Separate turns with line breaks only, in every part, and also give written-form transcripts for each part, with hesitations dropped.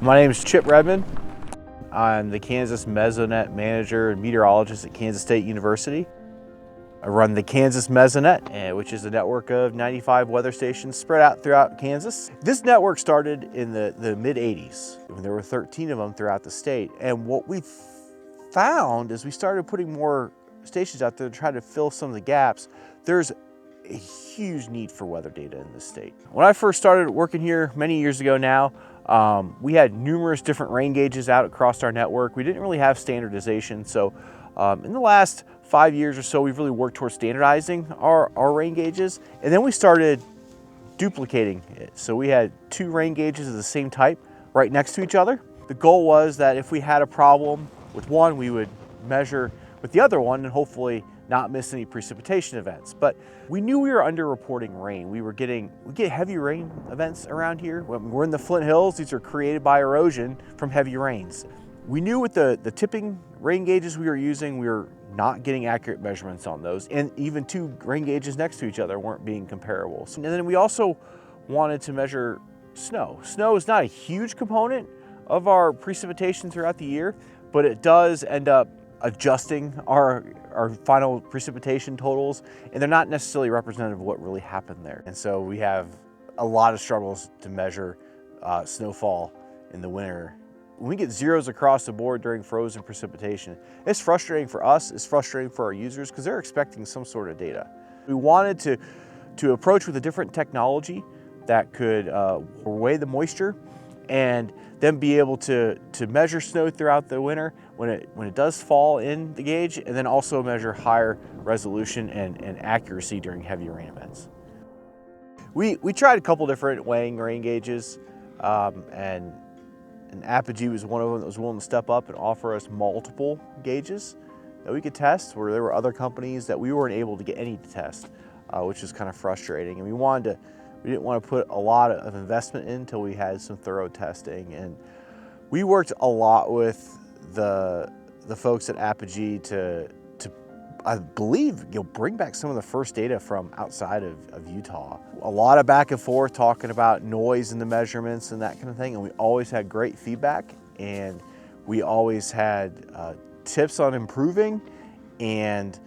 My name is Chip Redmond. I'm the Kansas Mesonet manager and meteorologist at Kansas State University. I run the Kansas Mesonet, which is a network of 95 weather stations spread out throughout Kansas. This network started in the mid-'80s, when there were 13 of them throughout the state. And what we found is we started putting more stations out there to try to fill some of the gaps. There's a huge need for weather data in this state. When I first started working here many years ago now, we had numerous different rain gauges out across our network. We didn't really have standardization. So in the last 5 years or so, we've really worked towards standardizing our rain gauges. And then we started duplicating it. So we had 2 rain gauges of the same type right next to each other. The goal was that if we had a problem with one, we would measure with the other one and hopefully not miss any precipitation events. But we knew we were underreporting rain. We get heavy rain events around here. When we're in the Flint Hills, these are created by erosion from heavy rains. We knew with the tipping rain gauges we were using, we were not getting accurate measurements on those. And even 2 rain gauges next to each other weren't being comparable. And then we also wanted to measure snow. Snow is not a huge component of our precipitation throughout the year, but it does end up adjusting our final precipitation totals, and they're not necessarily representative of what really happened there. And so we have a lot of struggles to measure snowfall in the winter. When we get zeros across the board during frozen precipitation, it's frustrating for us, it's frustrating for our users because they're expecting some sort of data. We wanted to approach with a different technology that could weigh the moisture and then be able to measure snow throughout the winter when it does fall in the gauge, and then also measure higher resolution and accuracy during heavy rain events. We tried a couple different weighing rain gauges, and Apogee was one of them that was willing to step up and offer us multiple gauges that we could test, where there were other companies that we weren't able to get any to test, which is kind of frustrating. And we didn't want to put a lot of investment in until we had some thorough testing. And we worked a lot with the folks at Apogee to I believe, bring back some of the first data from outside of Utah. A lot of back and forth talking about noise in the measurements and that kind of thing. And we always had great feedback, and we always had tips on improving and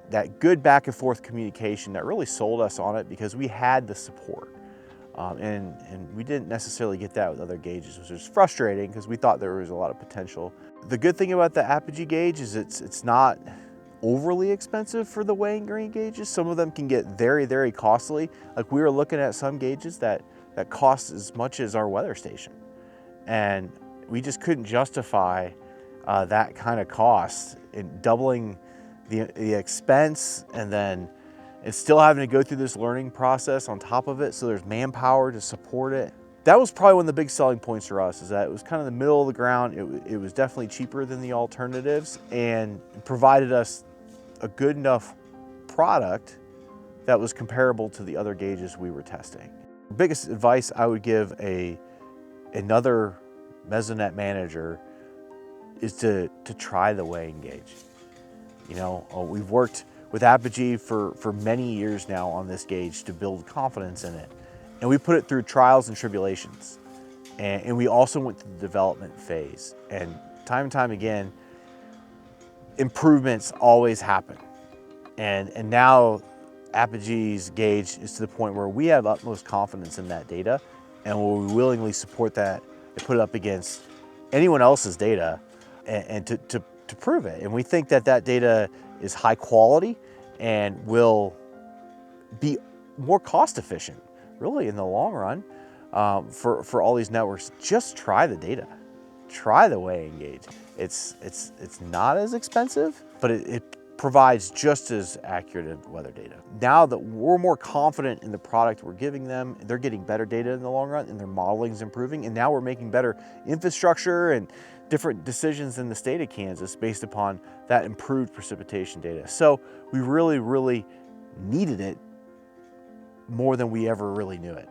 that good back and forth communication that really sold us on it, because we had the support. And we didn't necessarily get that with other gauges, which was frustrating because we thought there was a lot of potential. The good thing about the Apogee gauge is it's not overly expensive for the weighing rain gauges. Some of them can get very, very costly. Like, we were looking at some gauges that cost as much as our weather station. And we just couldn't justify that kind of cost in doubling the expense, and then it's still having to go through this learning process on top of it, so there's manpower to support it. That was probably one of the big selling points for us, is that it was kind of the middle of the ground. It was definitely cheaper than the alternatives and provided us a good enough product that was comparable to the other gauges we were testing. The biggest advice I would give another Mesonet manager is to try the weighing gauge. We've worked with Apogee for many years now on this gauge to build confidence in it. And we put it through trials and tribulations. And we also went through the development phase. And time again, improvements always happen. And now Apogee's gauge is to the point where we have utmost confidence in that data, and we'll willingly support that and put it up against anyone else's data and to prove it. And we think that data is high quality and will be more cost efficient, really, in the long run, for all these networks. Just try the data, try the weighing gauge. It's not as expensive, but it provides just as accurate weather data. Now that we're more confident in the product we're giving them, they're getting better data in the long run, and their modeling is improving, and now we're making better infrastructure and different decisions in the state of Kansas based upon that improved precipitation data. So we really, really needed it more than we ever really knew it.